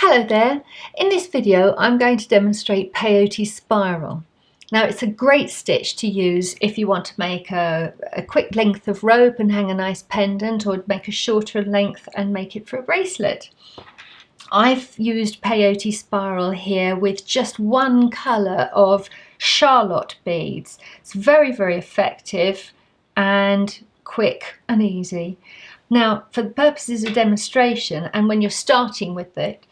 Hello there. In this video I'm going to demonstrate Peyote Spiral. Now it's a great stitch to use if you want to make a quick length of rope and hang a nice pendant, or make a shorter length and make it for a bracelet. I've used Peyote Spiral here with just one colour of Charlotte beads. It's very effective and quick and easy. Now for the purposes of demonstration, and when you're starting with it,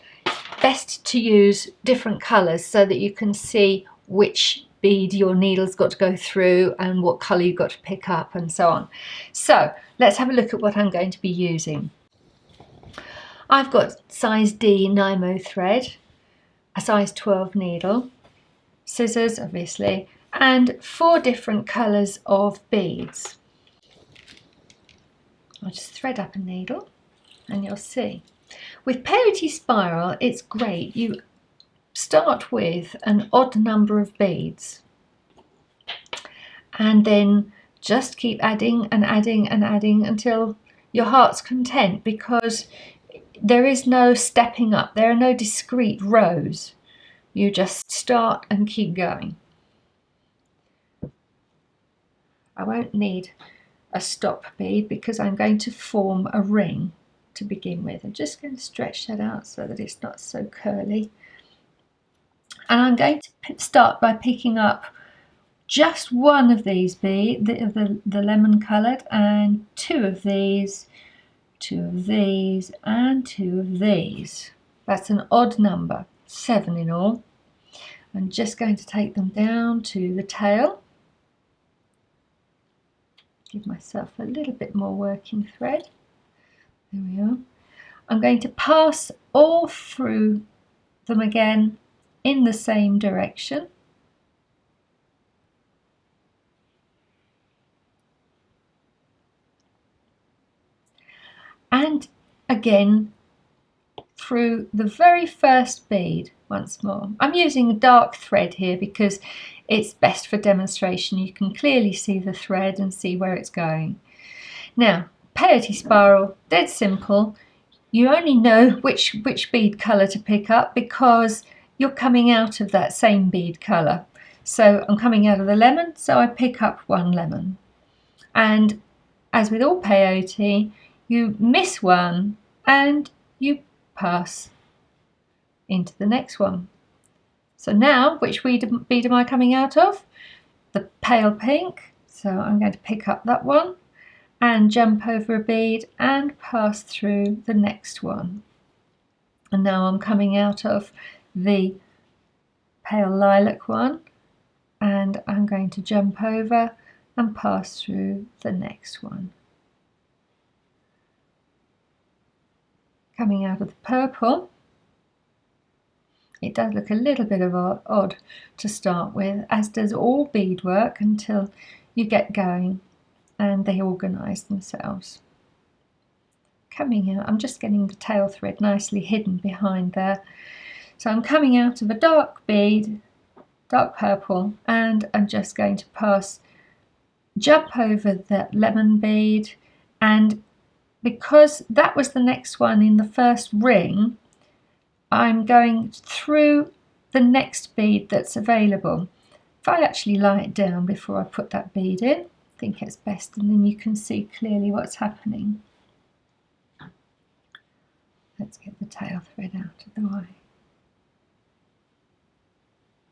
best to use different colours so that you can see which bead your needle's got to go through and what colour you've got to pick up and so on. So let's have a look at what I'm going to be using. I've got size D Nymo thread, a size 12 needle, scissors obviously, and 4 different colours of beads. I'll just thread up a needle and you'll see. With Peyote Spiral, it's great. You start with an odd number of beads and then just keep adding and adding and adding until your heart's content, because there is no stepping up. There are no discrete rows. You just start and keep going. I won't need a stop bead because I'm going to form a ring to begin with. I'm just going to stretch that out so that it's not so curly, and I'm going to start by picking up just one of these beads, the lemon coloured, and 2 of these, 2 of these, and 2 of these. That's an odd number, 7 in all. I'm just going to take them down to the tail, give myself a little bit more working thread. There we are. I'm going to pass all through them again in the same direction. And again through the very first bead once more. I'm using a dark thread here because it's best for demonstration. You can clearly see the thread and see where it's going. Now, Peyote Spiral, dead simple. You only know which bead colour to pick up because you're coming out of that same bead colour. So I'm coming out of the lemon, so I pick up 1 lemon. And as with all peyote, you miss one and you pass into the next one. So now, which bead am I coming out of? The pale pink. So I'm going to pick up that one and jump over a bead and pass through the next one. And now I'm coming out of the pale lilac one, and I'm going to jump over and pass through the next one. Coming out of the purple, it does look a little bit of odd to start with, as does all beadwork until you get going and they organise themselves. Coming out, I'm just getting the tail thread nicely hidden behind there. So I'm coming out of a dark bead, dark purple, and I'm just going to jump over that lemon bead, and because that was the next one in the first ring, I'm going through the next bead that's available. If I actually lie it down before I put that bead in, I think it's best, and then you can see clearly what's happening. Let's get the tail thread out of the way.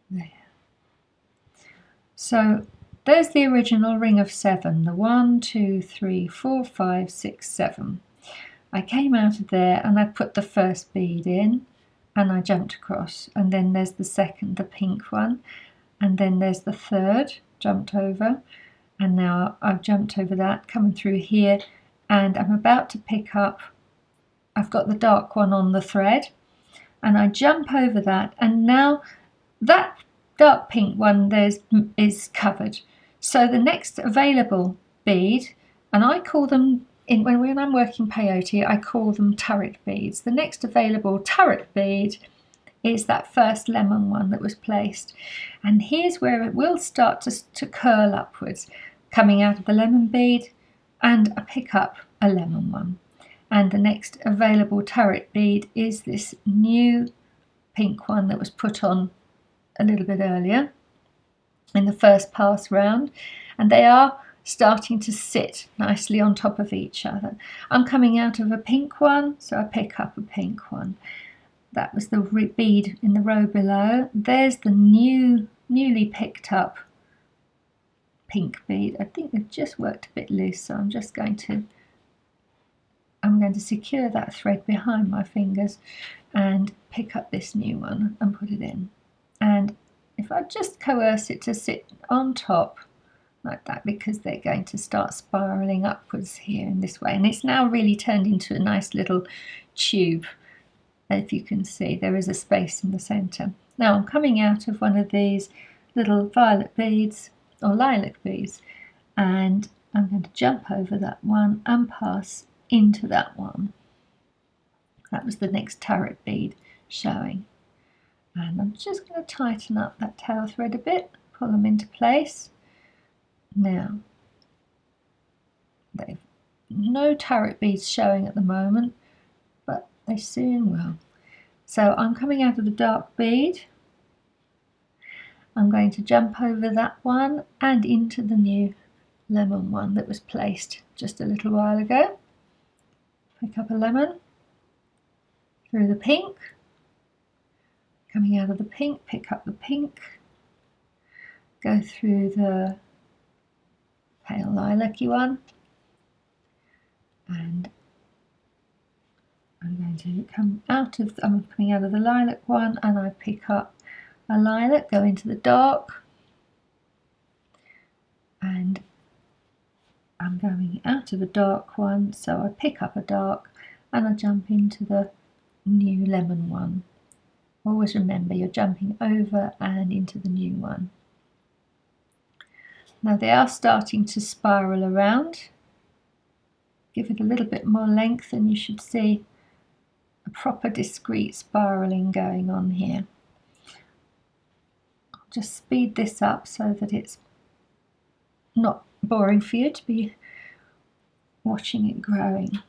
There. So there's the original ring of 7, the 1, 2, 3, 4, 5, 6, 7. I came out of there and I put the first bead in and I jumped across, and then there's the second, the pink one, and then there's the third, jumped over, and now I've jumped over that, coming through here, and I'm about to pick up, I've got the dark one on the thread, and I jump over that, and now that dark pink one is covered. So the next available bead, and I call them, when I'm working peyote, I call them turret beads. The next available turret bead is that first lemon one that was placed. And here's where it will start to curl upwards, coming out of the lemon bead, and I pick up a lemon one. And the next available turret bead is this new pink one that was put on a little bit earlier in the first pass round, and they are starting to sit nicely on top of each other. I'm coming out of a pink one, so I pick up a pink one. That was the bead in the row below. There's the newly picked up pink bead. I think they've just worked a bit loose, so I'm going to secure that thread behind my fingers and pick up this new one and put it in. And if I just coerce it to sit on top like that, because they're going to start spiraling upwards here in this way, and it's now really turned into a nice little tube. If you can see, there is a space in the center. Now I'm coming out of one of these little violet beads or lilac beads, and I'm going to jump over that one and pass into that one. That was the next turret bead showing. And I'm just going to tighten up that tail thread a bit, pull them into place. Now, they've no turret beads showing at the moment, but they soon will. So I'm coming out of the dark bead. I'm going to jump over that one and into the new lemon one that was placed just a little while ago. Pick up a lemon through the pink. Coming out of the pink, pick up the pink. Go through the pale lilac-y one. And I'm coming out of the lilac one, and I pick up a lilac, go into the dark, and I'm going out of the dark one, so I pick up a dark and I jump into the new lemon one. Always remember, you're jumping over and into the new one. Now they are starting to spiral around. Give it a little bit more length and you should see a proper discrete spiraling going on here. I'll just speed this up so that it's not boring for you to be watching it growing.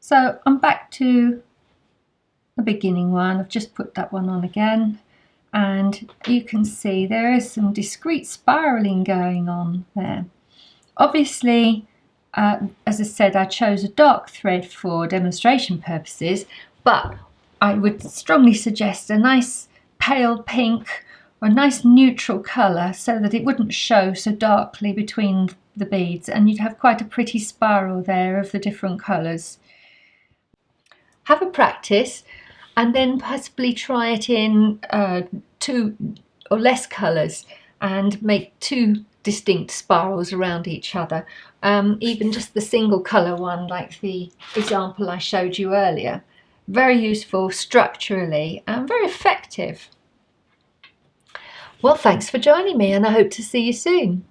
So I'm back to the beginning one. I've just put that one on again, and you can see there is some discrete spiraling going on there. Obviously, as I said, I chose a dark thread for demonstration purposes, but I would strongly suggest a nice pale pink or a nice neutral colour so that it wouldn't show so darkly between the beads, and you'd have quite a pretty spiral there of the different colours. Have a practice and then possibly try it in 2 or less colours and make 2 distinct spirals around each other. Even just the single colour one, like the example I showed you earlier. Very useful structurally and very effective. Well, thanks for joining me, and I hope to see you soon.